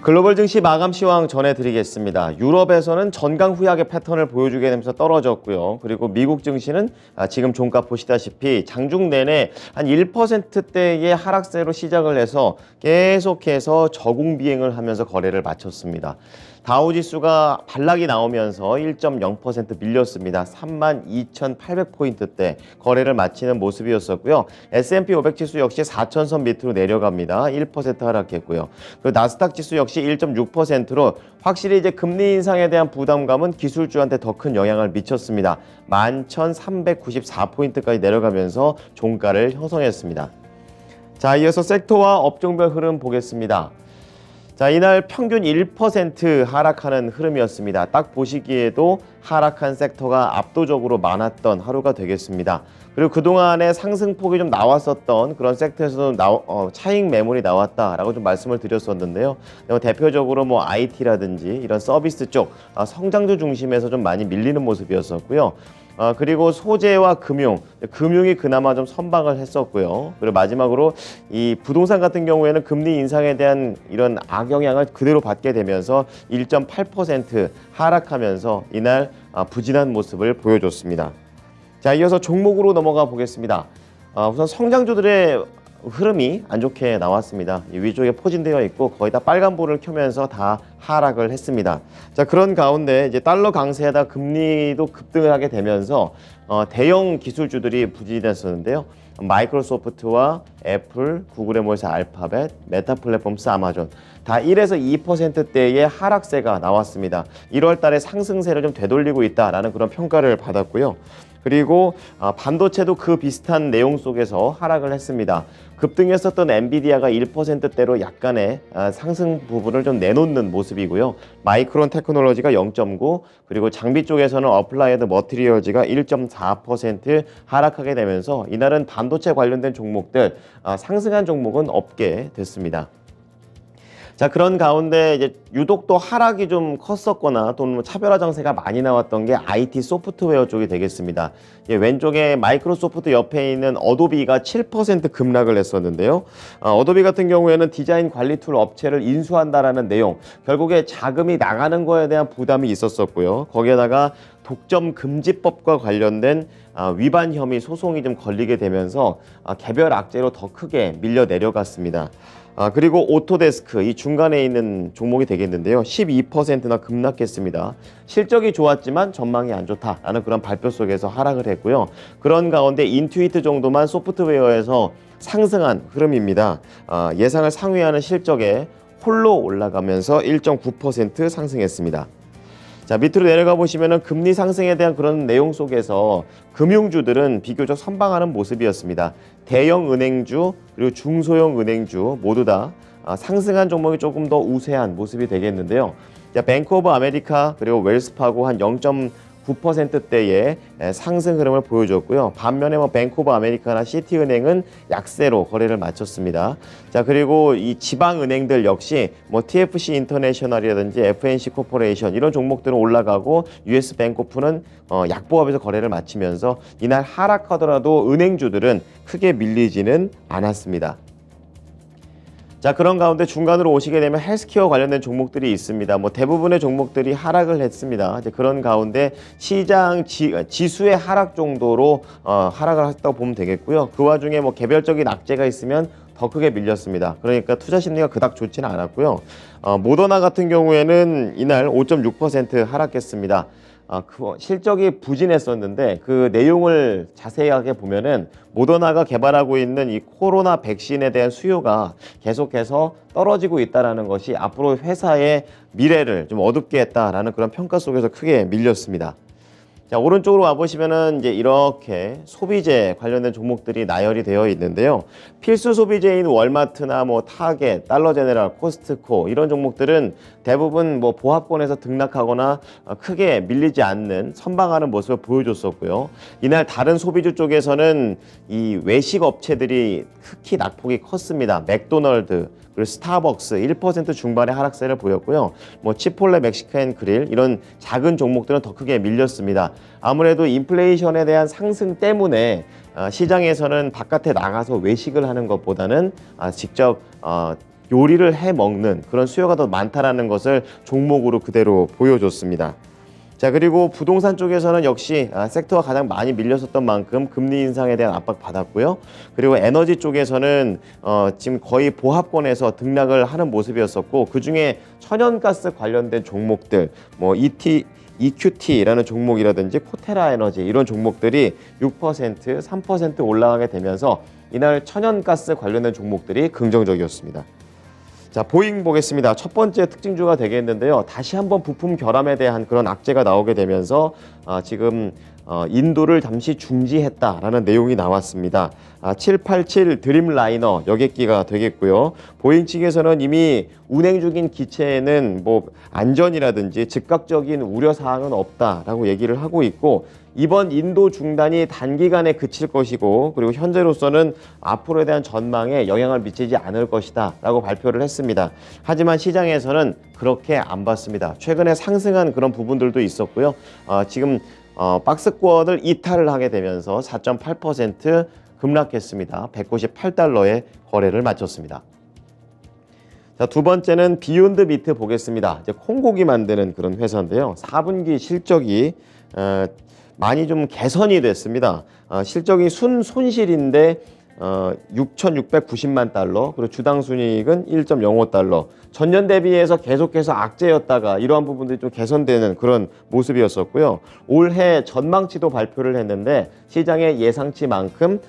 글로벌 증시 마감 시황 전해드리겠습니다. 유럽에서는 전강 후약의 패턴을 보여주게 되면서 떨어졌고요. 그리고 미국 증시는 지금 종가 보시다시피 장중 내내 한 1%대의 하락세로 시작을 해서 계속해서 저공 비행을 하면서 거래를 마쳤습니다. 다우지수가 반락이 나오면서 1.0% 밀렸습니다. 32,800포인트대 거래를 마치는 모습이었었고요. S&P 500 지수 역시 4,000선 밑으로 내려갑니다. 1% 하락했고요. 그리고 나스닥 지수 역시 1.6%로 확실히 이제 금리 인상에 대한 부담감은 기술주한테 더 큰 영향을 미쳤습니다. 11,394포인트까지 내려가면서 종가를 형성했습니다. 자, 이어서 섹터와 업종별 흐름 보겠습니다. 자, 이날 평균 1% 하락하는 흐름이었습니다. 딱 보시기에도 하락한 섹터가 압도적으로 많았던 하루가 되겠습니다. 그리고 그동안에 상승폭이 좀 나왔었던 그런 섹터에서도 차익 매물이 나왔다라고 좀 말씀을 드렸었는데요. 대표적으로 뭐 IT라든지 이런 서비스 쪽 성장주 중심에서 좀 많이 밀리는 모습이었었고요. 그리고 소재와 금융이 그나마 좀 선방을 했었고요. 그리고 마지막으로 이 부동산 같은 경우에는 금리 인상에 대한 이런 악영향을 그대로 받게 되면서 1.8% 하락하면서 이날 부진한 모습을 보여줬습니다. 자, 이어서 종목으로 넘어가 보겠습니다. 우선 성장주들의 흐름이 안 좋게 나왔습니다. 이 위쪽에 포진되어 있고 거의 다 빨간불을 켜면서 다 하락을 했습니다. 자, 그런 가운데 이제 달러 강세에다 금리도 급등을 하게 되면서 대형 기술주들이 부진했었는데요. 마이크로소프트와 애플, 구글의 몰사 알파벳, 메타 플랫폼스, 아마존 다 1에서 2%대의 하락세가 나왔습니다. 1월 달에 상승세를 좀 되돌리고 있다라는 그런 평가를 받았고요. 그리고 반도체도 그 비슷한 내용 속에서 하락을 했습니다. 급등했었던 엔비디아가 1%대로 약간의 상승 부분을 좀 내놓는 모습이고요. 마이크론 테크놀로지가 0.9, 그리고 장비 쪽에서는 어플라이드 머티리얼즈가 1.4% 하락하게 되면서 이날은 반도체 관련된 종목들 상승한 종목은 없게 됐습니다. 자, 그런 가운데 이제 유독 또 하락이 좀 컸었거나 또는 차별화 장세가 많이 나왔던 게 IT 소프트웨어 쪽이 되겠습니다. 왼쪽에 마이크로소프트 옆에 있는 어도비가 7% 급락을 했었는데요. 어도비 같은 경우에는 디자인 관리 툴 업체를 인수한다라는 내용, 결국에 자금이 나가는 거에 대한 부담이 있었었고요. 거기에다가 독점 금지법과 관련된 위반 혐의 소송이 좀 걸리게 되면서 개별 악재로 더 크게 밀려 내려갔습니다. 그리고 오토데스크, 이 중간에 있는 종목이 되겠는데요. 12%나 급락했습니다. 실적이 좋았지만 전망이 안 좋다라는 그런 발표 속에서 하락을 했고요. 그런 가운데 인투이트 정도만 소프트웨어에서 상승한 흐름입니다. 예상을 상회하는 실적에 홀로 올라가면서 1.9% 상승했습니다. 자, 밑으로 내려가 보시면은 금리 상승에 대한 그런 내용 속에서 금융주들은 비교적 선방하는 모습이었습니다. 대형 은행주 그리고 중소형 은행주 모두 다 상승한 종목이 조금 더 우세한 모습이 되겠는데요. 자, 뱅크 오브 아메리카 그리고 웰스파고 한 0.9%대의 상승 흐름을 보여줬고요. 반면에 뱅크 오브 아메리카나 시티은행은 약세로 거래를 마쳤습니다. 자, 그리고 이 지방은행들 역시 TFC 인터내셔널이라든지 FNC 코퍼레이션 이런 종목들은 올라가고 US 뱅코프는 약보합에서 거래를 마치면서 이날 하락하더라도 은행주들은 크게 밀리지는 않았습니다. 자, 그런 가운데 중간으로 오시게 되면 헬스케어 관련된 종목들이 있습니다. 대부분의 종목들이 하락을 했습니다. 이제 그런 가운데 시장 지수의 하락 정도로 하락을 했다고 보면 되겠고요. 그 와중에 개별적인 악재가 있으면 더 크게 밀렸습니다. 그러니까 투자 심리가 그닥 좋지는 않았고요. 모더나 같은 경우에는 이날 5.6% 하락했습니다. 실적이 부진했었는데 그 내용을 자세하게 보면은 모더나가 개발하고 있는 이 코로나 백신에 대한 수요가 계속해서 떨어지고 있다는 것이 앞으로 회사의 미래를 좀 어둡게 했다라는 그런 평가 속에서 크게 밀렸습니다. 자, 오른쪽으로 와보시면은 이제 이렇게 소비재 관련된 종목들이 나열이 되어 있는데요. 필수 소비재인 월마트나 타겟, 달러제네럴, 코스트코 이런 종목들은 대부분 보합권에서 등락하거나 크게 밀리지 않는 선방하는 모습을 보여줬었고요. 이날 다른 소비주 쪽에서는 이 외식 업체들이 특히 낙폭이 컸습니다. 맥도널드, 그리고 스타벅스 1% 중반의 하락세를 보였고요. 치폴레 멕시칸 그릴 이런 작은 종목들은 더 크게 밀렸습니다. 아무래도 인플레이션에 대한 상승 때문에 시장에서는 바깥에 나가서 외식을 하는 것보다는 직접 요리를 해 먹는 그런 수요가 더 많다라는 것을 종목으로 그대로 보여줬습니다. 자, 그리고 부동산 쪽에서는 역시 섹터가 가장 많이 밀렸었던 만큼 금리 인상에 대한 압박 받았고요. 그리고 에너지 쪽에서는 지금 거의 보합권에서 등락을 하는 모습이었었고, 그중에 천연가스 관련된 종목들, 뭐 EQT라는 종목이라든지 코테라 에너지 이런 종목들이 6%, 3% 올라가게 되면서 이날 천연가스 관련된 종목들이 긍정적이었습니다. 자, 보잉 보겠습니다. 첫 번째 특징주가 되겠는데요. 다시 한번 부품 결함에 대한 그런 악재가 나오게 되면서 지금 인도를 잠시 중지했다라는 내용이 나왔습니다. 787 드림라이너 여객기가 되겠고요. 보잉 측에서는 이미 운행 중인 기체에는 뭐 안전이라든지 즉각적인 우려 사항은 없다라고 얘기를 하고 있고, 이번 인도 중단이 단기간에 그칠 것이고, 그리고 현재로서는 앞으로에 대한 전망에 영향을 미치지 않을 것이다 라고 발표를 했습니다. 하지만 시장에서는 그렇게 안 봤습니다. 최근에 상승한 그런 부분들도 있었고요. 지금 박스권을 이탈을 하게 되면서 4.8% 급락했습니다. 198달러에 거래를 마쳤습니다. 자, 두 번째는 비욘드 미트 보겠습니다. 이제 콩고기 만드는 그런 회사인데요. 4분기 실적이 많이 좀 개선이 됐습니다. 실적이 손실인데 6,690만 달러, 그리고 주당 순이익은 1.05달러. 전년 대비해서 계속해서 악재였다가 이러한 부분들이 좀 개선되는 그런 모습이었었고요. 올해 전망치도 발표를 했는데 시장의 예상치만큼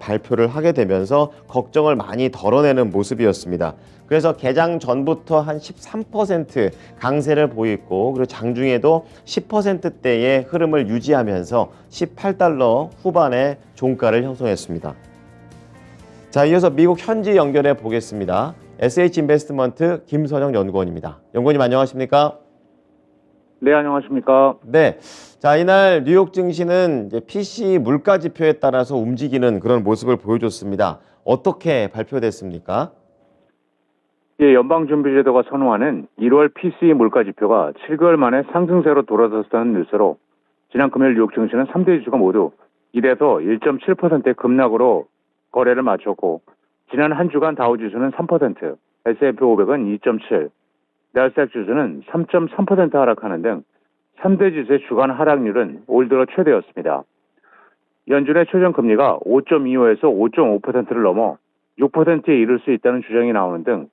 발표를 하게 되면서 걱정을 많이 덜어내는 모습이었습니다. 그래서 개장 전부터 한 13% 강세를 보이고, 그리고 장중에도 10%대의 흐름을 유지하면서 18달러 후반에 종가를 형성했습니다. 자, 이어서 미국 현지 연결해 보겠습니다. SH인베스트먼트 김선영 연구원입니다. 연구원님 안녕하십니까? 네, 안녕하십니까? 네. 자, 이날 뉴욕 증시는 이제 PCE 물가 지표에 따라서 움직이는 그런 모습을 보여줬습니다. 어떻게 발표됐습니까? 예, 연방준비제도가 선호하는 1월 PCE 물가 지표가 7개월 만에 상승세로 돌아섰다는 뉴스로 지난 금요일 뉴욕 증시는 3대 지수가 모두 1에서 1.7%의 급락으로 거래를 마쳤고, 지난 한 주간 다우지수는 3%, S&P 500은 2.7, 나스닥 지수는 3.3% 하락하는 등 3대 지수의 주간 하락률은 올 들어 최대였습니다. 연준의 최종 금리가 5.25에서 5.5%를 넘어 6%에 이를 수 있다는 주장이 나오는 등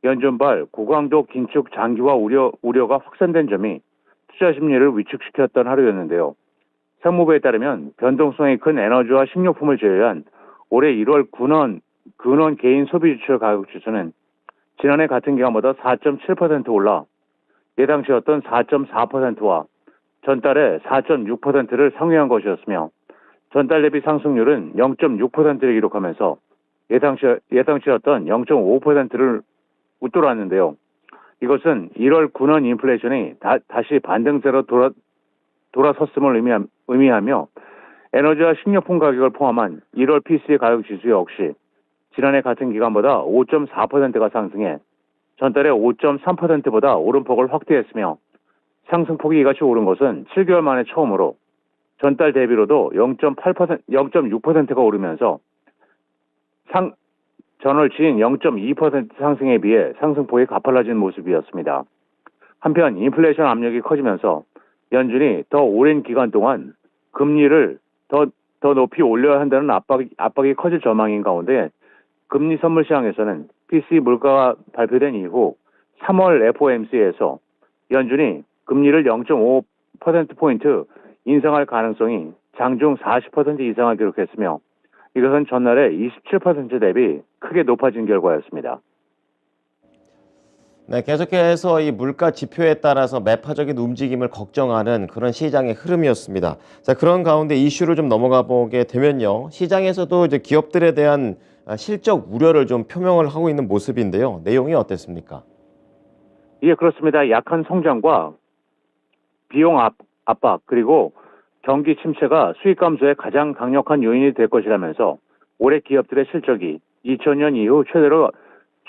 연준발 고강도 긴축 장기화 우려가 확산된 점이 투자 심리를 위축시켰던 하루였는데요. 상무부에 따르면 변동성이 큰 에너지와 식료품을 제외한 올해 1월 근원 개인 소비 지출 가격 지수는 지난해 같은 기간보다 4.7% 올라 예상치였던 4.4%와 전달의 4.6%를 상회한 것이었으며, 전달 대비 상승률은 0.6%를 기록하면서 예상치였던 0.5%를 웃돌았는데요. 이것은 1월 근원 인플레이션이 다시 반등세로 돌아섰음을 의미하며, 에너지와 식료품 가격을 포함한 1월 PCE 가격 지수 역시 지난해 같은 기간보다 5.4%가 상승해 전달의 5.3%보다 오름폭을 확대했으며, 상승폭이 이같이 오른 것은 7개월 만에 처음으로 전달 대비로도 0.6%가 오르면서 전월치인 0.2% 상승에 비해 상승폭이 가팔라진 모습이었습니다. 한편 인플레이션 압력이 커지면서 연준이 더 오랜 기간 동안 금리를 더 높이 올려야 한다는 압박이 커질 전망인 가운데, 금리 선물 시장에서는 PCE 물가가 발표된 이후 3월 FOMC에서 연준이 금리를 0.5%포인트 인상할 가능성이 장중 40% 이상을 기록했으며, 이것은 전날에 27% 대비 크게 높아진 결과였습니다. 네, 계속해서 이 물가 지표에 따라서 매파적인 움직임을 걱정하는 그런 시장의 흐름이었습니다. 자, 그런 가운데 이슈를 좀 넘어가 보게 되면요. 시장에서도 이제 기업들에 대한 실적 우려를 좀 표명을 하고 있는 모습인데요. 내용이 어땠습니까? 예, 그렇습니다. 약한 성장과 비용 압박, 그리고 경기 침체가 수익 감소의 가장 강력한 요인이 될 것이라면서 올해 기업들의 실적이 2000년 이후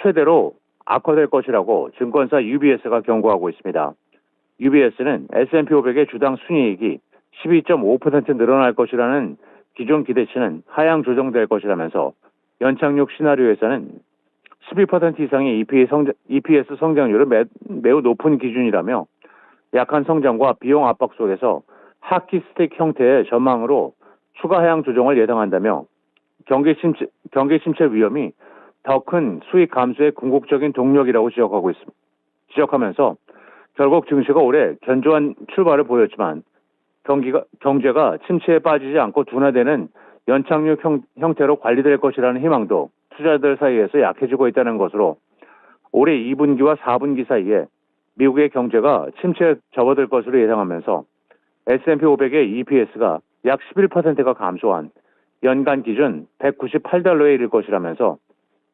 최대로 악화될 것이라고 증권사 UBS가 경고하고 있습니다. UBS는 S&P 500의 주당 순이익이 12.5% 늘어날 것이라는 기존 기대치는 하향 조정될 것이라면서 연착륙 시나리오에서는 12% 이상의 EPS 성장률은 매우 높은 기준이라며 약한 성장과 비용 압박 속에서 하키 스틱 형태의 전망으로 추가 하향 조정을 예상한다며 경기 침체 위험이 더 큰 수익 감소의 궁극적인 동력이라고 지적하면서 결국 증시가 올해 견조한 출발을 보였지만 경제가 침체에 빠지지 않고 둔화되는 연착륙 형태로 관리될 것이라는 희망도 투자자들 사이에서 약해지고 있다는 것으로 올해 2분기와 4분기 사이에 미국의 경제가 침체에 접어들 것으로 예상하면서 S&P 500의 EPS가 약 11%가 감소한 연간 기준 198달러에 이를 것이라면서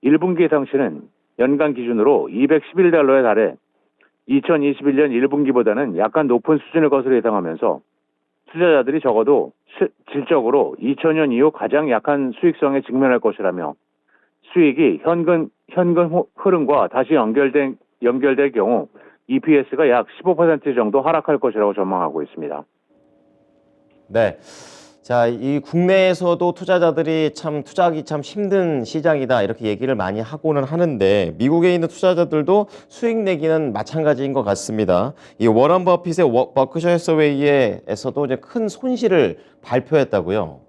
1분기 예상치는 연간 기준으로 211달러에 달해 2021년 1분기보다는 약간 높은 수준일 것으로 예상하면서 투자자들이 적어도 질적으로 2000년 이후 가장 약한 수익성에 직면할 것이라며 수익이 현금 흐름과 다시 연결될 경우 EPS가 약 15% 정도 하락할 것이라고 전망하고 있습니다. 네. 자, 이 국내에서도 투자자들이 투자하기 참 힘든 시장이다 이렇게 얘기를 많이 하고는 하는데 미국에 있는 투자자들도 수익 내기는 마찬가지인 것 같습니다. 이 워런 버핏의 버크셔 해서웨이에서도 이제 큰 손실을 발표했다고요.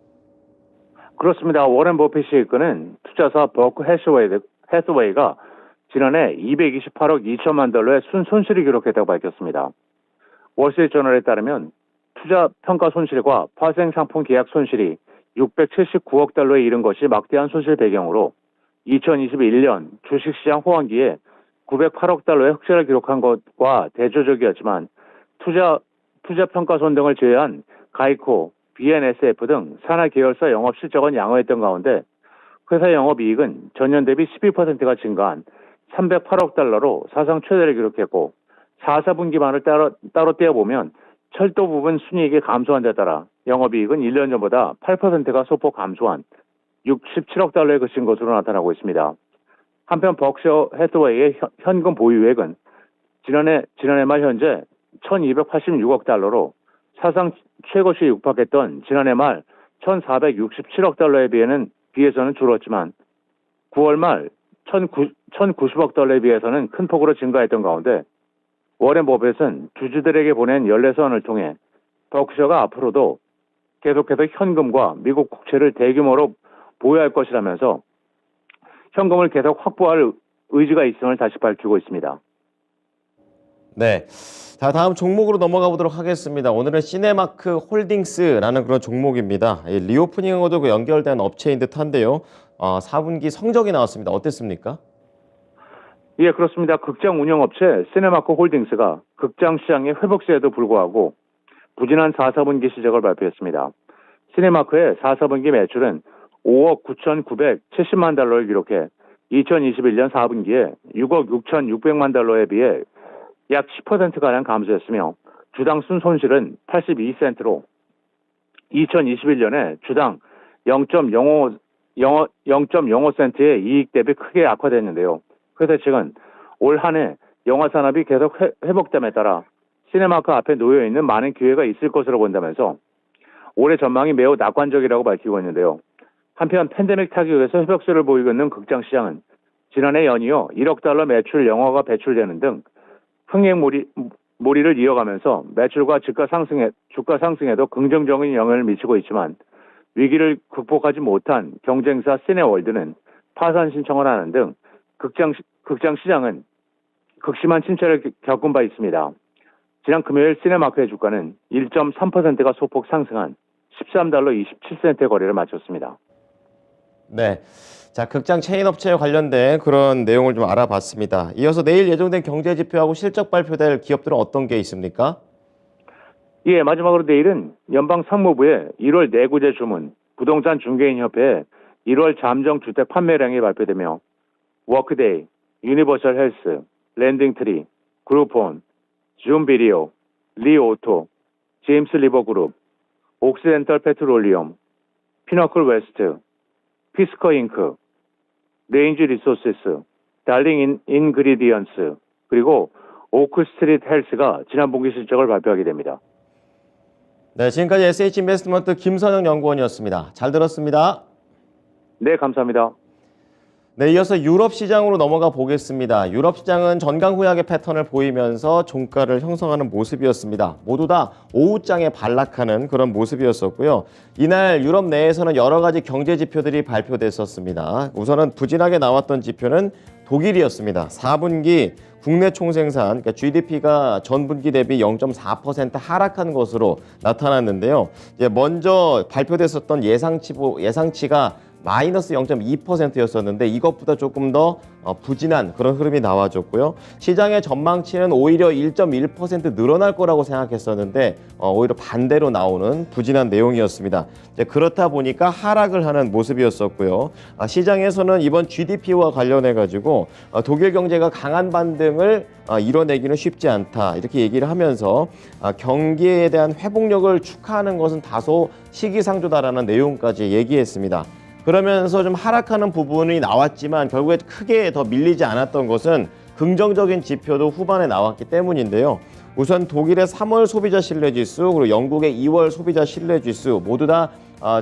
그렇습니다. 워렌 버핏이 이끄는 투자사 버크 해서웨이가 지난해 228억 2천만 달러의 순손실을 기록했다고 밝혔습니다. 월스트리트저널에 따르면 투자 평가 손실과 파생 상품 계약 손실이 679억 달러에 이른 것이 막대한 손실 배경으로 2021년 주식시장 호황기에 908억 달러의 흑자를 기록한 것과 대조적이었지만 투자 평가 손 등을 제외한 가이코, BNSF 등 산하 계열사 영업 실적은 양호했던 가운데 회사 영업이익은 전년 대비 12%가 증가한 308억 달러로 사상 최대를 기록했고 4, 4분기만을 따로 떼어보면 철도 부분 순이익이 감소한 데 따라 영업이익은 1년 전보다 8%가 소폭 감소한 67억 달러에 그친 것으로 나타나고 있습니다. 한편 버크셔 해서웨이의 현금 보유액은 지난해 말 현재 1286억 달러로 사상 최고치에 육박했던 지난해 말 1467억 달러에 비해서는 줄었지만 9월 말 1090억 달러에 비해서는 큰 폭으로 증가했던 가운데 워렌 버핏은 주주들에게 보낸 연례서원을 통해 버크셔가 앞으로도 계속해서 현금과 미국 국채를 대규모로 보유할 것이라면서 현금을 계속 확보할 의지가 있음을 다시 밝히고 있습니다. 네. 자, 다음 종목으로 넘어가 보도록 하겠습니다. 오늘은 시네마크 홀딩스라는 그런 종목입니다. 리오프닝하고도 연결된 업체인 듯한데요. 4분기 성적이 나왔습니다. 어땠습니까? 예, 그렇습니다. 극장 운영업체 시네마크 홀딩스가 극장 시장의 회복세에도 불구하고 부진한 4, 4분기 실적을 발표했습니다. 시네마크의 4, 4분기 매출은 5억 9,970만 달러를 기록해 2021년 4분기에 6억 6,600만 달러에 비해 약 10%가량 감소했으며 주당 순손실은 82센트로 2021년에 주당 0.05센트의 이익 대비 크게 악화됐는데요. 회사 측은 올 한 해 영화 산업이 계속 회복됨에 따라 시네마크 앞에 놓여 있는 많은 기회가 있을 것으로 본다면서 올해 전망이 매우 낙관적이라고 밝히고 있는데요. 한편 팬데믹 타격에서 회복세를 보이고 있는 극장 시장은 지난해 연이어 1억 달러 매출 영화가 배출되는 등 흥행몰이를 이어가면서 매출과 주가 상승에도 긍정적인 영향을 미치고 있지만 위기를 극복하지 못한 경쟁사 시네월드는 파산 신청을 하는 등 극장 시장은 극심한 침체를 겪은 바 있습니다. 지난 금요일 시네마크의 주가는 1.3%가 소폭 상승한 13달러 27센트의 거래를 마쳤습니다. 네. 자, 극장 체인 업체에 관련된 그런 내용을 좀 알아봤습니다. 이어서 내일 예정된 경제 지표하고 실적 발표될 기업들은 어떤 게 있습니까? 예, 마지막으로 내일은 연방 상무부의 1월 내구재 주문, 부동산 중개인 협회의 1월 잠정 주택 판매량이 발표되며 워크데이, 유니버설 헬스, 랜딩트리, 그룹폰, 줌 비디오, 리오토, 제임스 리버 그룹, 옥시덴탈 페트롤리움, 피너클 웨스트, 피스커 잉크, 레인지 리소시스, 달링 인그리디언스, 그리고 오크 스트리트 헬스가 지난 분기 실적을 발표하게 됩니다. 네, 지금까지 SH인베스트먼트 김선영 연구원이었습니다. 잘 들었습니다. 네, 감사합니다. 네, 이어서 유럽 시장으로 넘어가 보겠습니다. 유럽 시장은 전강후약의 패턴을 보이면서 종가를 형성하는 모습이었습니다. 모두 다 오후장에 반락하는 그런 모습이었었고요. 이날 유럽 내에서는 여러 가지 경제 지표들이 발표됐었습니다. 우선은 부진하게 나왔던 지표는 독일이었습니다. 4분기 국내 총생산, 그러니까 GDP가 전분기 대비 0.4% 하락한 것으로 나타났는데요. 이제 먼저 발표됐었던 예상치가 마이너스 0.2%였었는데 이것보다 조금 더 부진한 그런 흐름이 나와줬고요. 시장의 전망치는 오히려 1.1% 늘어날 거라고 생각했었는데 오히려 반대로 나오는 부진한 내용이었습니다. 그렇다 보니까 하락을 하는 모습이었었고요. 시장에서는 이번 GDP와 관련해 가지고 독일 경제가 강한 반등을 이뤄내기는 쉽지 않다 이렇게 얘기를 하면서 경기에 대한 회복력을 축하하는 것은 다소 시기상조다라는 내용까지 얘기했습니다. 그러면서 좀 하락하는 부분이 나왔지만 결국에 크게 더 밀리지 않았던 것은 긍정적인 지표도 후반에 나왔기 때문인데요. 우선 독일의 3월 소비자 신뢰지수 그리고 영국의 2월 소비자 신뢰지수 모두 다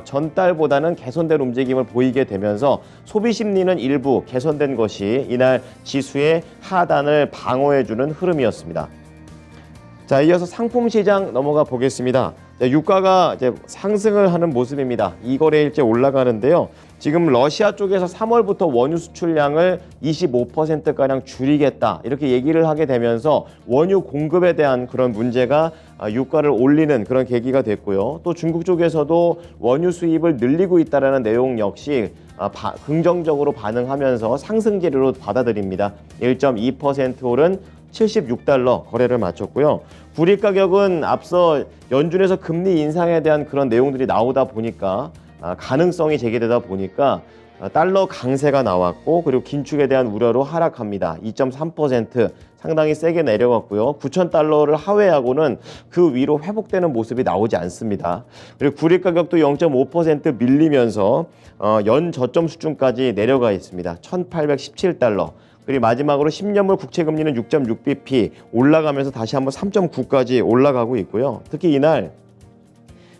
전달보다는 개선된 움직임을 보이게 되면서 소비 심리는 일부 개선된 것이 이날 지수의 하단을 방어해주는 흐름이었습니다. 자, 이어서 상품 시장 넘어가 보겠습니다. 유가가 이제 상승을 하는 모습입니다. 2거래일째 올라가는데요. 지금 러시아 쪽에서 3월부터 원유 수출량을 25%가량 줄이겠다 이렇게 얘기를 하게 되면서 원유 공급에 대한 그런 문제가 유가를 올리는 그런 계기가 됐고요. 또 중국 쪽에서도 원유 수입을 늘리고 있다는 내용 역시 긍정적으로 반응하면서 상승 재료로 받아들입니다. 1.2% 오른 76달러 거래를 마쳤고요. 불일 가격은 앞서 연준에서 금리 인상에 대한 그런 내용들이 나오다 보니까 가능성이 제기되다 보니까 달러 강세가 나왔고 그리고 긴축에 대한 우려로 하락합니다. 2.3% 상당히 세게 내려갔고요. 9,000달러를 하회하고는 그 위로 회복되는 모습이 나오지 않습니다. 그리고 불일 가격도 0.5% 밀리면서 연 저점 수준까지 내려가 있습니다. 1,817달러. 그리고 마지막으로 10년물 국채금리는 6.6bp 올라가면서 다시 한번 3.9까지 올라가고 있고요. 특히 이날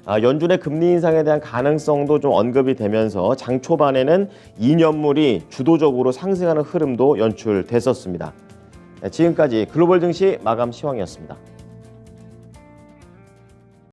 연준의 금리 인상에 대한 가능성도 좀 언급이 되면서 장 초반에는 2년물이 주도적으로 상승하는 흐름도 연출됐었습니다. 지금까지 글로벌 증시 마감 시황이었습니다.